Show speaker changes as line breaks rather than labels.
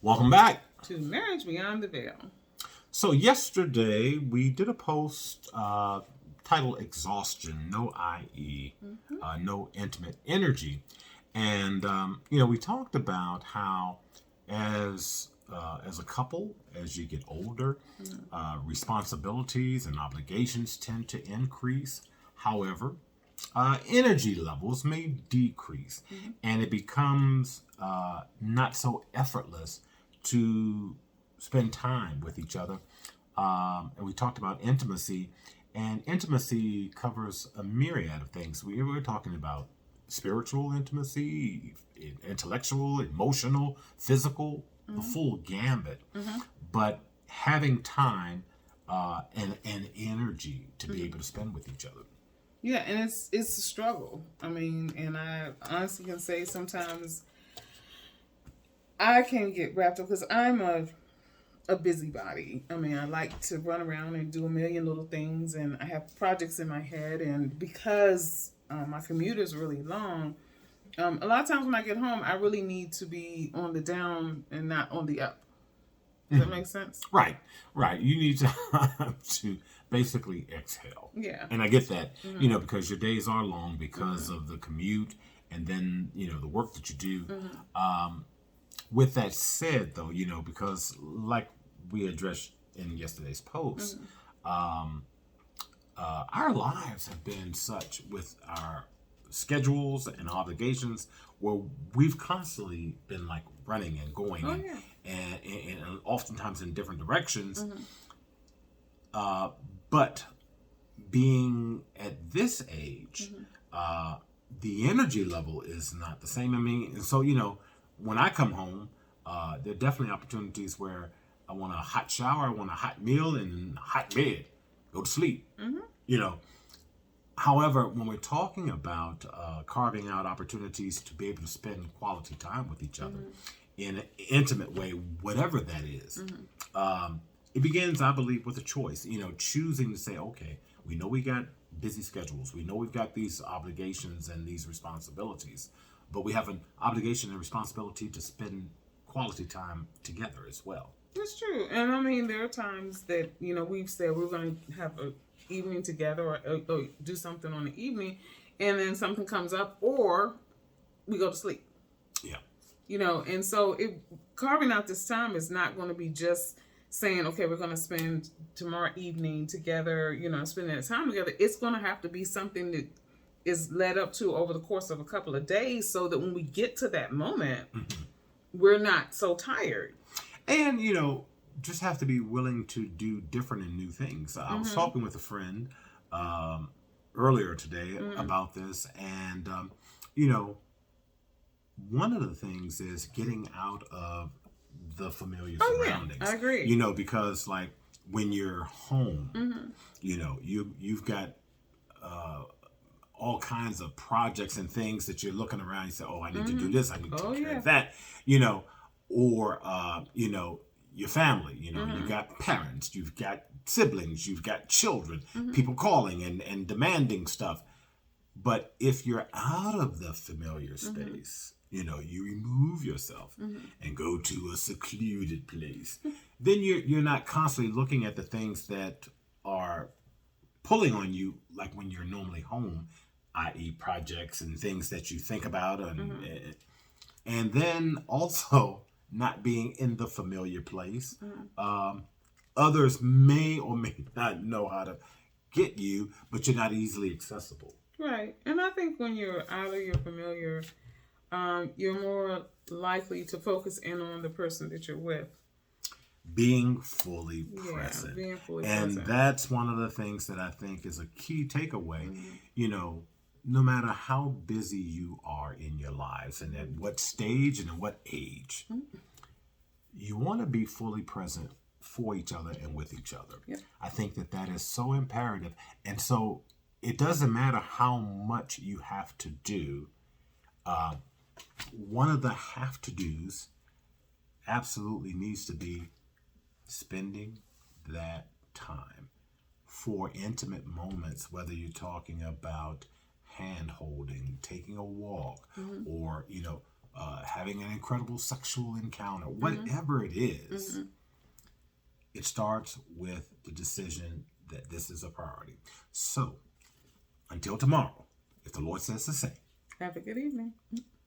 Welcome back.
To Marriage Beyond the Veil.
So, yesterday we did a post titled Exhaustion, no IE, no intimate energy. And, we talked about how as a couple, as you get older, responsibilities and obligations tend to increase. However, energy levels may decrease, and it becomes not so effortless to spend time with each other. And we talked about intimacy, and intimacy covers a myriad of things. We were talking about spiritual intimacy, intellectual, emotional, physical, the full gambit. But having time and energy to be able to spend with each other.
Yeah, and it's a struggle. I mean, and I honestly can say sometimes I can get wrapped up because I'm a busybody. I mean, I like to run around and do a million little things, and I have projects in my head. And because my commute is really long, a lot of times when I get home, I really need to be on the down and not on the up. Does that make sense?
Right. You need to basically exhale.
Yeah.
And I get that, because your days are long because of the commute and then, the work that you do. With that said, though, because like we addressed in yesterday's post, our lives have been such with our schedules and obligations where we've constantly been like running and going and oftentimes in different directions. But being at this age, the energy level is not the same. I mean, and so, when I come home, there are definitely opportunities where I want a hot shower, I want a hot meal, and a hot bed, go to sleep. However, when we're talking about carving out opportunities to be able to spend quality time with each other in an intimate way, whatever that is, it begins, I believe, with a choice. Choosing to say, okay, we know we got busy schedules. We know we've got these obligations and these responsibilities, but we have an obligation and responsibility to spend quality time together as well.
That's true. And I mean, there are times that, we've said we're going to have an evening together or do something on the evening, and then something comes up or we go to sleep.
Yeah.
And so carving out this time is not going to be just saying, okay, we're going to spend tomorrow evening together, spending that time together. It's going to have to be something that is led up to over the course of a couple of days so that when we get to that moment, we're not so tired.
And, just have to be willing to do different and new things. I was talking with a friend earlier today about this, and, one of the things is getting out of the familiar surroundings.
Yeah, I agree.
Because like when you're home, you've got all kinds of projects and things that you're looking around. You say, "Oh, I need to do this. I need to take care of that." Or your family. You've got parents, you've got siblings, you've got children, people calling and demanding stuff. But if you're out of the familiar space, you remove yourself and go to a secluded place, then you're not constantly looking at the things that are pulling on you like when you're normally home, i.e. projects and things that you think about. And then also not being in the familiar place. Others may or may not know how to get you, but you're not easily accessible.
Right. And I think when you're out of your familiar, you're more likely to focus in on the person that you're with.
Being fully present.
Being fully
present. And that's one of the things that I think is a key takeaway. No matter how busy you are in your lives and at what stage and at what age, you want to be fully present for each other and with each other.
Yep.
I think that is so imperative. And so it doesn't matter how much you have to do. One of the have to do's absolutely needs to be spending that time for intimate moments, whether you're talking about hand holding, taking a walk, or, having an incredible sexual encounter, whatever it is, it starts with the decision that this is a priority. So, until tomorrow, if the Lord says the same.
Have a good evening.